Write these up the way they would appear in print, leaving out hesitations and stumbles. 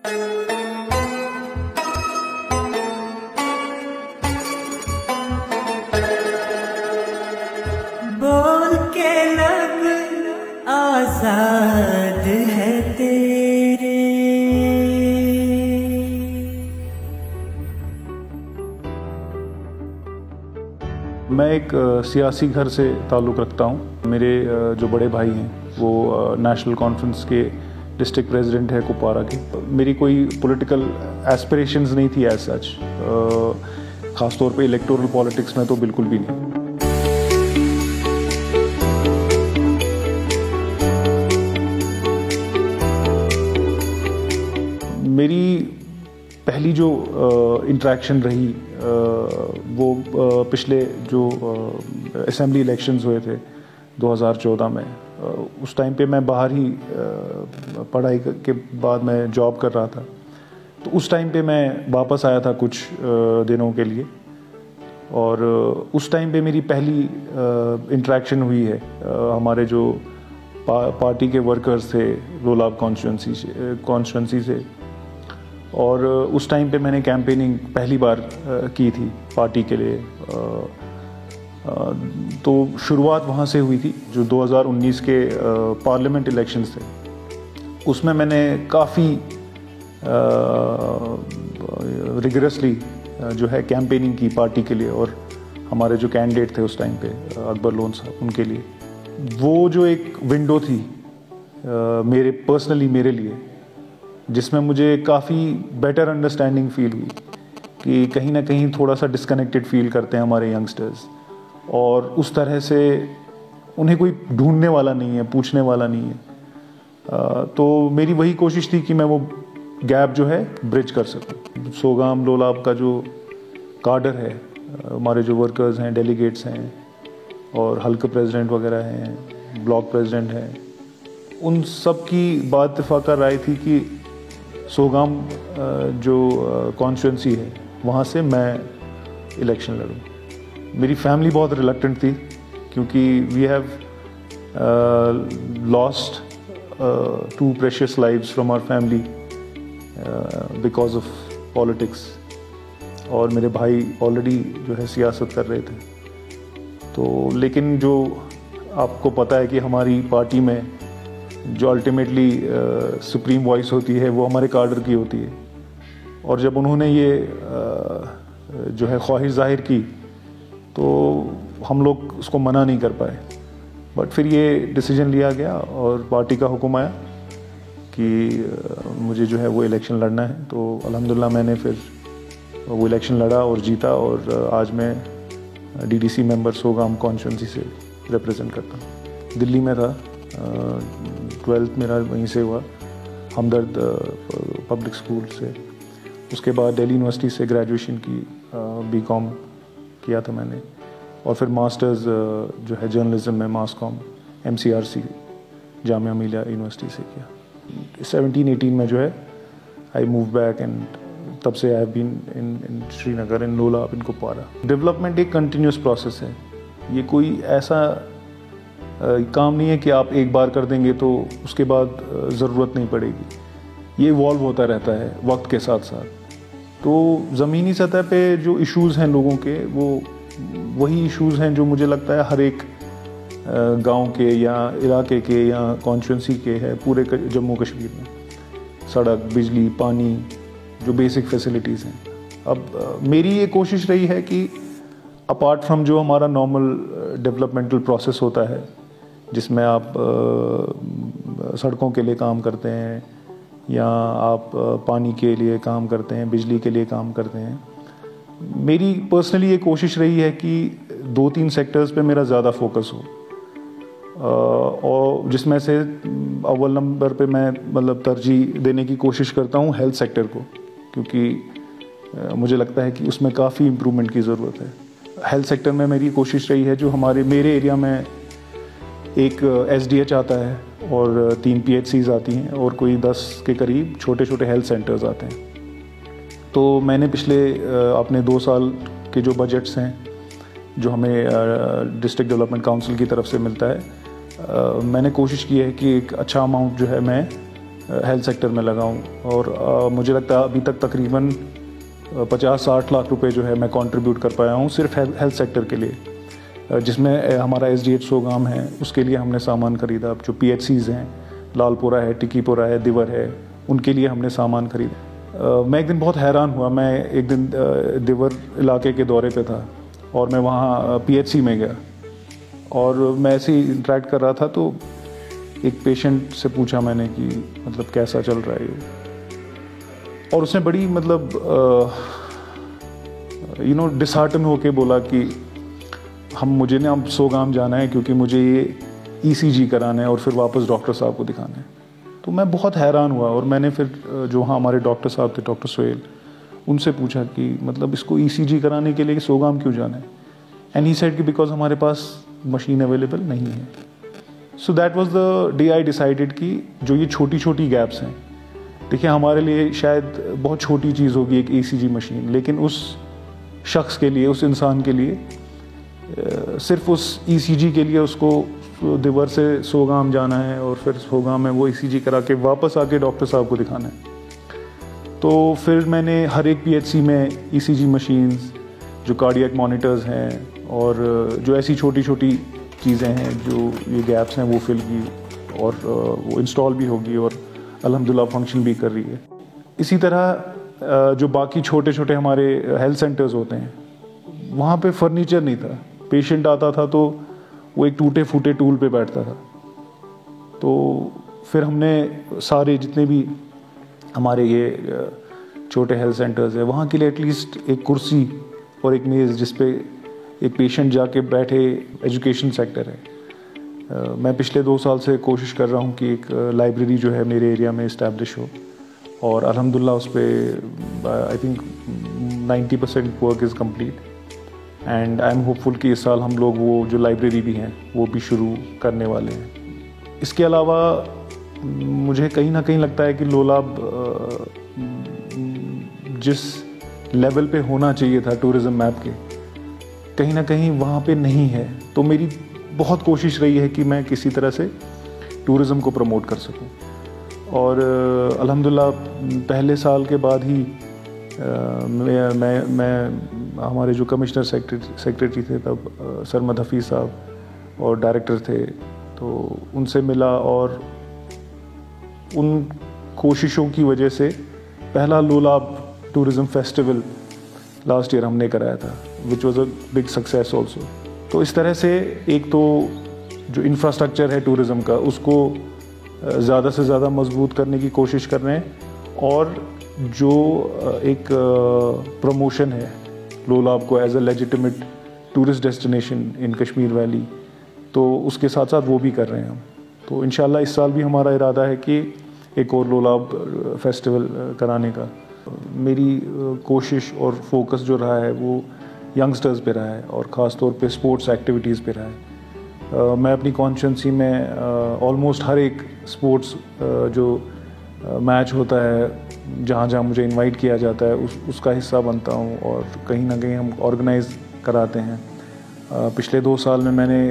बोल के लब आजाद है तेरे। मैं एक सियासी घर से ताल्लुक़ रखता हूँ। मेरे जो बड़े भाई हैं वो नेशनल कॉन्फ्रेंस के डिस्ट्रिक्ट प्रेसिडेंट है कुपवारा के। मेरी कोई पॉलिटिकल एस्पिरेशंस नहीं थी एज सच, ख़ासतौर पे इलेक्टोरल पॉलिटिक्स में तो बिल्कुल भी नहीं। मेरी पहली जो इंटरेक्शन रही वो पिछले जो असेंबली इलेक्शंस हुए थे 2014 में। उस टाइम पे मैं बाहर ही पढ़ाई के बाद मैं जॉब कर रहा था, तो उस टाइम पे मैं वापस आया था कुछ दिनों के लिए, और उस टाइम पे मेरी पहली इंटरेक्शन हुई है हमारे जो पार्टी के वर्कर्स थे लोलाब कॉन्स्टिट्यूंसी से। और उस टाइम पे मैंने कैंपेनिंग पहली बार की थी पार्टी के लिए। तो शुरुआत वहाँ से हुई थी। जो 2019 के पार्लियामेंट इलेक्शंस थे उसमें मैंने काफ़ी रिगरसली जो है कैंपेनिंग की पार्टी के लिए, और हमारे जो कैंडिडेट थे उस टाइम पे अकबर लोन साहब, उनके लिए। वो जो एक विंडो थी मेरे लिए, जिसमें मुझे काफ़ी बेटर अंडरस्टैंडिंग फील हुई कि कहीं ना कहीं थोड़ा सा डिस्कनेक्टेड फील करते हैं हमारे यंगस्टर्स, और उस तरह से उन्हें कोई ढूंढने वाला नहीं है, पूछने वाला नहीं है। तो मेरी वही कोशिश थी कि मैं वो गैप जो है ब्रिज कर सकूं। सोगाम लोलाब का जो काडर है, हमारे जो वर्कर्स हैं, डेलीगेट्स हैं, और हल्का प्रेसिडेंट वगैरह हैं, ब्लॉक प्रेसिडेंट हैं, उन सब की बात इत्तेफाक राय थी कि सोगाम जो कॉन्स्टिट्यूंसी है वहाँ से मैं इलेक्शन लड़ूँ। मेरी फैमिली बहुत रिलक्टेंट थी क्योंकि we have lost 2 precious lives from our family because of politics, और मेरे भाई ऑलरेडी जो है सियासत कर रहे थे। तो लेकिन जो आपको पता है कि हमारी पार्टी में जो अल्टीमेटली सुप्रीम वॉइस होती है वो हमारे काडर की होती है, और जब उन्होंने ये जो है ख्वाहिश जाहिर की तो हम लोग उसको मना नहीं कर पाए। बट फिर ये डिसीजन लिया गया और पार्टी का हुक्म आया कि मुझे जो है वो इलेक्शन लड़ना है। तो अल्हम्दुलिल्लाह मैंने फिर वो इलेक्शन लड़ा और जीता, और आज मैं डीडीसी मेंबर सोगाम कॉन्स्टिट्यूंसी से रिप्रेजेंट करता हूँ। दिल्ली में था, 12th मेरा वहीं से हुआ, हमदर्द पब्लिक स्कूल से। उसके बाद दिल्ली यूनिवर्सिटी से ग्रेजुएशन की, बीकॉम किया था मैंने, और फिर मास्टर्स जो है जर्नलिज्म में मास com MCRC Jamia Millia university से किया। 17-18 में जो है आई मूव बैक, एंड तब से I have been in Srinagar, in Lolab, in Kupwara. Development एक कंटिन्यूस प्रोसेस है। ये कोई ऐसा काम नहीं है कि आप एक बार कर देंगे तो उसके बाद ज़रूरत नहीं पड़ेगी। ये इवॉल्व होता रहता है वक्त के साथ साथ। तो ज़मीनी सतह पे जो इश्यूज़ हैं लोगों के, वो वही इश्यूज़ हैं जो मुझे लगता है हर एक गांव के या इलाके के या कॉन्स्टिट्यूंसी के है पूरे जम्मू कश्मीर में। सड़क, बिजली, पानी, जो बेसिक फैसिलिटीज़ हैं। अब मेरी ये कोशिश रही है कि अपार्ट फ्रॉम जो हमारा नॉर्मल डेवलपमेंटल प्रोसेस होता है जिसमें आप सड़कों के लिए काम करते हैं या आप पानी के लिए काम करते हैं, बिजली के लिए काम करते हैं, मेरी पर्सनली ये कोशिश रही है कि 2-3 सेक्टर्स पे मेरा ज़्यादा फोकस हो, और जिसमें से अव्वल नंबर पे मैं मतलब तरजीह देने की कोशिश करता हूँ हेल्थ सेक्टर को, क्योंकि मुझे लगता है कि उसमें काफ़ी इम्प्रूवमेंट की ज़रूरत है। हेल्थ सेक्टर में मेरी कोशिश रही है, जो मेरे एरिया में एक SDH आता है और 3 PHCs आती हैं और कोई 10 के करीब छोटे छोटे हेल्थ सेंटर्स आते हैं। तो मैंने पिछले अपने 2 साल के जो बजट्स हैं जो हमें डिस्ट्रिक्ट डेवलपमेंट काउंसिल की तरफ से मिलता है, मैंने कोशिश की है कि एक अच्छा अमाउंट जो है मैं हेल्थ सेक्टर में लगा हूँ। और मुझे लगता है अभी तक तकरीबन 50-60 लाख रुपए जो है मैं कंट्रीब्यूट कर पाया हूँ सिर्फ हेल्थ सेक्टर के लिए, जिसमें हमारा SDH सोगाम है उसके लिए हमने सामान खरीदा। जो PHCs हैं, लालपुरा है, टिकीपुरा है, दिवर है, उनके लिए हमने सामान खरीदा। मैं एक दिन बहुत हैरान हुआ। मैं एक दिन दिवर इलाके के दौरे पे था और मैं वहाँ PHC में गया और मैं ऐसे ही इंटरेक्ट कर रहा था तो एक पेशेंट से पूछा मैंने कि मतलब कैसा चल रहा है ये, और उसने बड़ी मतलब डिसहार्टन होके बोला कि मुझे ना अब सोगाम जाना है क्योंकि मुझे ये ECG कराना है और फिर वापस डॉक्टर साहब को दिखाना है। तो मैं बहुत हैरान हुआ और मैंने फिर जो हाँ हमारे डॉक्टर साहब थे, डॉक्टर सोहेल, उनसे पूछा कि मतलब इसको ECG कराने के लिए सोगाम क्यों जाना है। एंड ही सेड कि बिकॉज हमारे पास मशीन अवेलेबल नहीं है। So that was the day I decided कि जो ये छोटी छोटी गैप्स हैं, देखिए हमारे लिए शायद बहुत छोटी चीज़ होगी एक ECG मशीन, लेकिन उस शख्स के लिए, उस इंसान के लिए सिर्फ उस ECG के लिए उसको दिवर से सोगाम जाना है और फिर सोगाम में वो ECG करा के वापस आके डॉक्टर साहब को दिखाना है। तो फिर मैंने हर एक PHC में ECG मशीन्स, जो कार्डियक मॉनिटर्स हैं और जो ऐसी छोटी छोटी चीज़ें हैं जो ये गैप्स हैं वो फिल की और वो इंस्टॉल भी होगी और अल्हम्दुलिल्लाह फंक्शन भी कर रही है। इसी तरह जो बाकी छोटे छोटे हमारे हेल्थ सेंटर्स होते हैं वहाँ पे फर्नीचर नहीं था। पेशेंट आता था तो वो एक टूटे फूटे टूल पे बैठता था। तो फिर हमने सारे जितने भी हमारे ये छोटे हेल्थ सेंटर्स है वहाँ के लिए एटलीस्ट एक कुर्सी और एक मेज़ जिस पे एक पेशेंट जाके बैठे, एजुकेशन सेक्टर है। मैं पिछले 2 साल से कोशिश कर रहा हूँ कि एक लाइब्रेरी जो है मेरे एरिया में इस्टेब्लिश हो और अल्हम्दुलिल्लाह उस पर I think 90% work is complete and I am hopeful कि इस साल हम लोग वो जो लाइब्रेरी भी हैं वो भी शुरू करने वाले हैं। इसके अलावा मुझे कहीं ना कहीं लगता है कि लोलाब जिस लेवल पे होना चाहिए था टूरिज़्म मैप के, कहीं ना कहीं वहाँ पे नहीं है। तो मेरी बहुत कोशिश रही है कि मैं किसी तरह से टूरिज़्म को प्रमोट कर सकूं और अल्हम्दुलिल्लाह पहले साल के बाद ही मैं हमारे जो कमिश्नर सेक्रेटरी थे तब सरमद हफीज़ साहब और डायरेक्टर थे, तो उनसे मिला और उन कोशिशों की वजह से पहला Lolab tourism festival last year हमने कराया था, which was a big success also. तो इस तरह से एक तो जो इंफ्रास्ट्रक्चर है टूरिज़्म का उसको ज़्यादा से ज़्यादा मजबूत करने की कोशिश कर रहे हैं और जो एक प्रमोशन है लोलाब को as a legitimate tourist destination in Kashmir valley, तो उसके साथ साथ वो भी कर रहे हैं हम। तो इंशाल्लाह इस साल भी हमारा इरादा है कि एक और लोलाब फेस्टिवल कराने का। मेरी कोशिश और फोकस जो रहा है वो यंगस्टर्स पे रहा है और ख़ास तौर पे स्पोर्ट्स एक्टिविटीज़ पे रहा है। मैं अपनी कॉन्स्टिट्यूंसी में ऑलमोस्ट हर एक स्पोर्ट्स जो मैच होता है जहाँ जहाँ मुझे इनवाइट किया जाता है उसका हिस्सा बनता हूँ और कहीं ना कहीं हम ऑर्गेनाइज कराते हैं। पिछले 2 साल में मैंने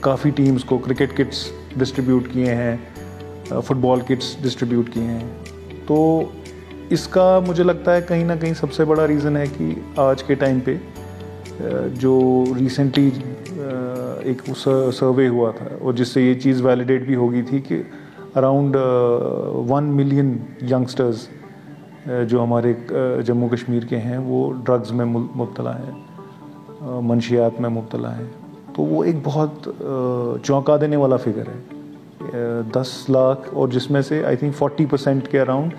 काफ़ी टीम्स को क्रिकेट किट्स डिस्ट्रीब्यूट किए हैं, फुटबॉल किट्स डिस्ट्रीब्यूट किए हैं। तो इसका मुझे लगता है कहीं ना कहीं सबसे बड़ा रीज़न है कि आज के टाइम पे जो रिसेंटली एक सर्वे हुआ था और जिससे ये चीज़ वैलिडेट भी हो गई थी कि अराउंड 1 मिलियन यंगस्टर्स जो हमारे जम्मू कश्मीर के हैं वो ड्रग्स में मुब्तला हैं, मंशियात में मुब्तला हैं। तो वो एक बहुत चौंका देने वाला फिगर है, 10 लाख, और जिसमें से आई थिंक 40% के अराउंड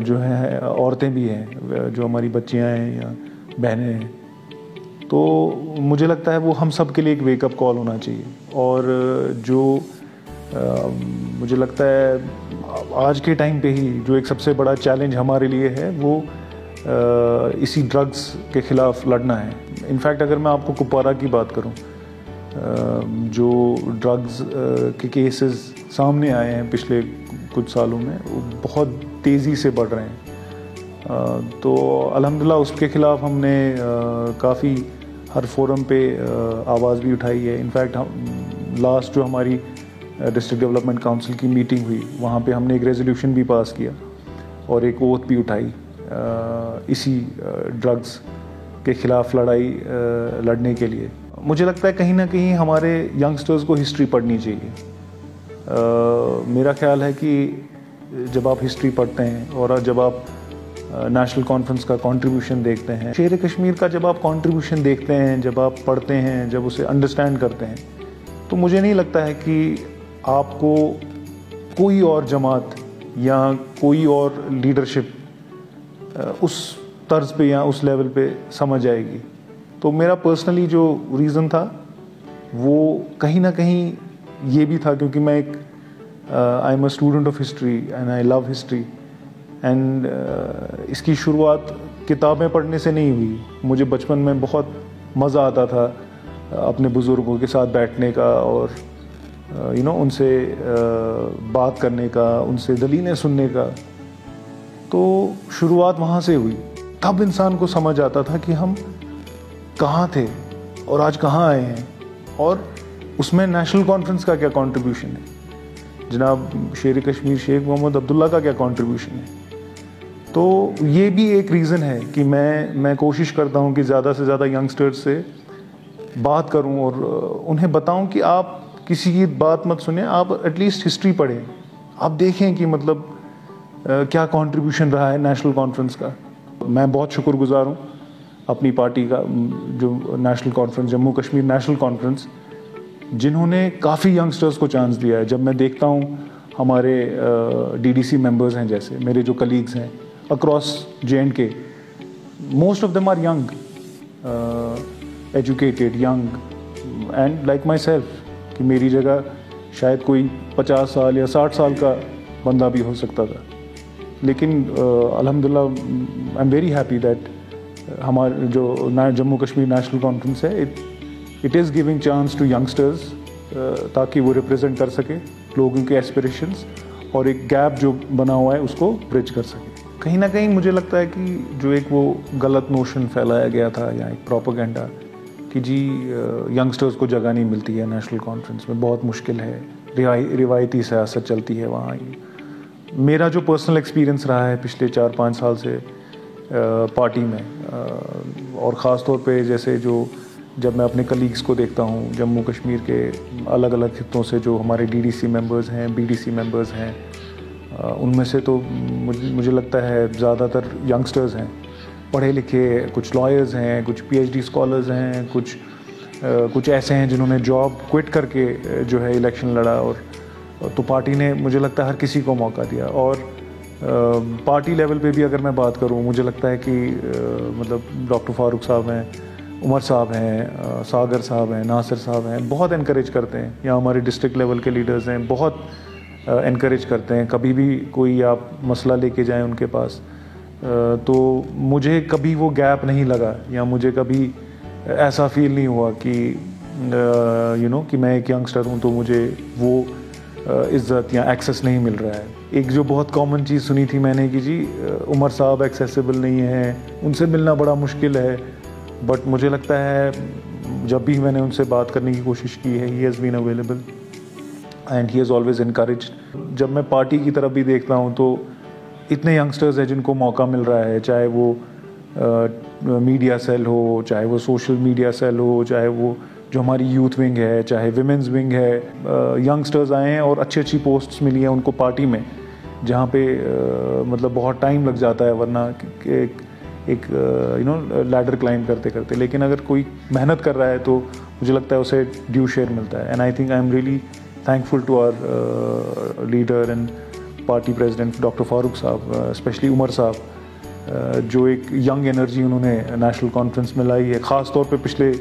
जो है औरतें भी हैं, जो हमारी बच्चियां हैं या बहनें हैं। तो मुझे लगता है वो हम सब के लिए एक वेकअप कॉल होना चाहिए। और जो मुझे लगता है आज के टाइम पे ही जो एक सबसे बड़ा चैलेंज हमारे लिए है वो इसी ड्रग्स के ख़िलाफ़ लड़ना है। इनफैक्ट अगर मैं आपको कुपवारा की बात करूं, जो ड्रग्स के केसेस सामने आए हैं पिछले कुछ सालों में वो बहुत तेज़ी से बढ़ रहे हैं। तो अल्हम्दुलिल्लाह उसके ख़िलाफ़ हमने काफ़ी हर फोरम पे आवाज़ भी उठाई है। इनफैक्ट हम लास्ट जो हमारी डिस्ट्रिक्ट डेवलपमेंट काउंसिल की मीटिंग हुई, वहाँ पे हमने एक रेजोल्यूशन भी पास किया और एक ओथ भी उठाई इसी ड्रग्स के ख़िलाफ़ लड़ाई लड़ने के लिए। मुझे लगता है कहीं ना कहीं हमारे यंगस्टर्स को हिस्ट्री पढ़नी चाहिए। मेरा ख्याल है कि जब आप हिस्ट्री पढ़ते हैं और जब आप नेशनल कॉन्फ्रेंस का कंट्रीब्यूशन देखते हैं, शेर कश्मीर का जब आप कंट्रीब्यूशन देखते हैं, जब आप पढ़ते हैं, जब उसे अंडरस्टैंड करते हैं, तो मुझे नहीं लगता है कि आपको कोई और जमात या कोई और लीडरशिप उस तर्ज पे या उस लेवल पे समझ आएगी। तो मेरा पर्सनली जो रीज़न था वो कहीं ना कहीं ये भी था, क्योंकि मैं एक I am a student of history and I love history and इसकी शुरुआत किताबें पढ़ने से नहीं हुई। मुझे बचपन में बहुत मज़ा आता था अपने बुज़ुर्गों के साथ बैठने का और उनसे बात करने का, उनसे दलीलें सुनने का। तो शुरुआत वहाँ से हुई। तब इंसान को समझ आता था कि हम कहाँ थे और आज कहाँ आए हैं, और उसमें नेशनल कॉन्फ्रेंस का क्या कंट्रीब्यूशन है, जनाब शेर कश्मीर शेख मोहम्मद अब्दुल्ला का क्या कंट्रीब्यूशन है। तो ये भी एक रीज़न है कि मैं कोशिश करता हूँ कि ज़्यादा से ज़्यादा यंगस्टर्स से बात करूँ और उन्हें बताऊँ कि आप किसी की बात मत सुने, आप एटलीस्ट हिस्ट्री पढ़ें, आप देखें कि मतलब क्या कंट्रीब्यूशन रहा है नेशनल कॉन्फ्रेंस का। मैं बहुत शुक्रगुजार हूँ अपनी पार्टी का, जो national conference, Jammu Kashmir National conference, जिन्होंने काफ़ी यंगस्टर्स को चांस दिया है। जब मैं देखता हूँ हमारे डीडीसी मेंबर्स हैं, जैसे मेरे जो कलीग्स हैं across JNK, most of them are young, educated, young and like my self, कि मेरी जगह शायद कोई 50 साल या 60 साल का बंदा भी हो सकता था। लेकिन अल्हम्दुलिल्लाह I am very happy that हमारे जो जम्मू कश्मीर नेशनल कॉन्फ्रेंस है, it is giving chance to youngsters, ताकि वो रिप्रेजेंट कर सके लोगों के एस्पिरेशंस और एक गैप जो बना हुआ है उसको ब्रिज कर सके। कहीं ना कहीं मुझे लगता है कि जो एक वो गलत नोशन फैलाया गया था या एक प्रोपेगेंडा कि जी यंगस्टर्स को जगह नहीं मिलती है नेशनल कॉन्फ्रेंस में, बहुत मुश्किल है, रिवायती सियासत चलती है वहाँ। मेरा जो पर्सनल एक्सपीरियंस रहा है पिछले 4-5 साल से पार्टी में, और ख़ास तौर पे जैसे जब मैं अपने कलीग्स को देखता हूँ जम्मू कश्मीर के अलग अलग खित्तों से, जो हमारे डीडीसी मेंबर्स हैं, बीडीसी मेंबर्स हैं, उनमें से तो मुझे लगता है ज़्यादातर यंगस्टर्स हैं, पढ़े लिखे, कुछ लॉयर्स हैं, कुछ PhD स्कॉलर्स हैं, कुछ ऐसे हैं जिन्होंने जॉब क्विट करके जो है इलेक्शन लड़ा। और तो पार्टी ने मुझे लगता है हर किसी को मौका दिया। और पार्टी लेवल पे भी अगर मैं बात करूँ, मुझे लगता है कि मतलब डॉक्टर फारूक साहब हैं, उमर साहब हैं, सागर साहब हैं, नासिर साहब हैं, बहुत इनकरेज करते हैं। या हमारे डिस्ट्रिक्ट लेवल के लीडर्स हैं, बहुत इनकरेज करते हैं। कभी भी कोई आप मसला लेके जाएं उनके पास, तो मुझे कभी वो गैप नहीं लगा, या मुझे कभी ऐसा फील नहीं हुआ कि कि मैं एक यंगस्टर हूँ तो मुझे वो इज़्ज़त या एक्सेस नहीं मिल रहा है। एक जो बहुत कॉमन चीज़ सुनी थी मैंने कि जी उमर साहब एक्सेसिबल नहीं हैं, उनसे मिलना बड़ा मुश्किल है। बट मुझे लगता है जब भी मैंने उनसे बात करने की कोशिश की है, he has been available and he has always encouraged. जब मैं पार्टी की तरफ भी देखता हूँ तो इतने यंगस्टर्स हैं जिनको मौका मिल रहा है, चाहे वो मीडिया सेल हो, चाहे वो सोशल मीडिया सेल हो, चाहे वो जो हमारी यूथ विंग है, चाहे विमेंस विंग है। यंगस्टर्स आए हैं और अच्छी अच्छी पोस्ट्स मिली हैं उनको पार्टी में, जहाँ पे मतलब बहुत टाइम लग जाता है वरना एक लैडर क्लाइंब करते करते। लेकिन अगर कोई मेहनत कर रहा है तो मुझे लगता है उसे ड्यू शेयर मिलता है। And I think I am really thankful to our leader and party president doctor Farooq साहब, स्पेशली उमर साहब, जो एक यंग एनर्जी उन्होंने नेशनल कॉन्फ्रेंस में लाई है, ख़ास तौर पे पिछले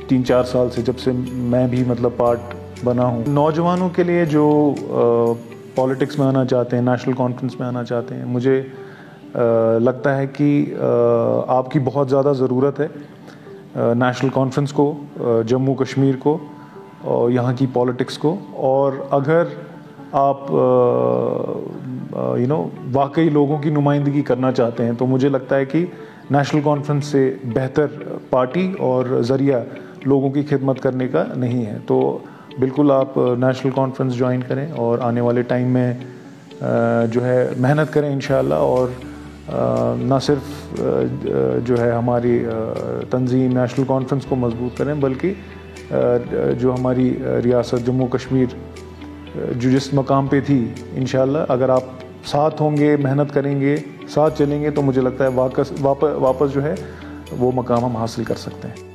3-4 साल से, जब से मैं भी मतलब पार्ट बना हूँ। नौजवानों के लिए जो पॉलिटिक्स में आना चाहते हैं, नेशनल कॉन्फ्रेंस में आना चाहते हैं, मुझे लगता है कि आपकी बहुत ज़्यादा ज़रूरत है नेशनल कॉन्फ्रेंस को, जम्मू कश्मीर को और यहाँ की पॉलिटिक्स को। और अगर आप वाकई लोगों की नुमाइंदगी करना चाहते हैं तो मुझे लगता है कि नेशनल कॉन्फ्रेंस से बेहतर पार्टी और ज़रिया लोगों की खिदमत करने का नहीं है। तो बिल्कुल आप नेशनल कॉन्फ्रेंस ज्वाइन करें और आने वाले टाइम में जो है मेहनत करें इंशाअल्लाह, और ना सिर्फ जो है हमारी तंजीम नेशनल कॉन्फ्रेंस को मजबूत करें, बल्कि जो हमारी रियासत जम्मू कश्मीर जो जिस मकाम पे थी, इंशाअल्लाह अगर आप साथ होंगे, मेहनत करेंगे, साथ चलेंगे, तो मुझे लगता है वापस जो है वो मकाम हम हासिल कर सकते हैं।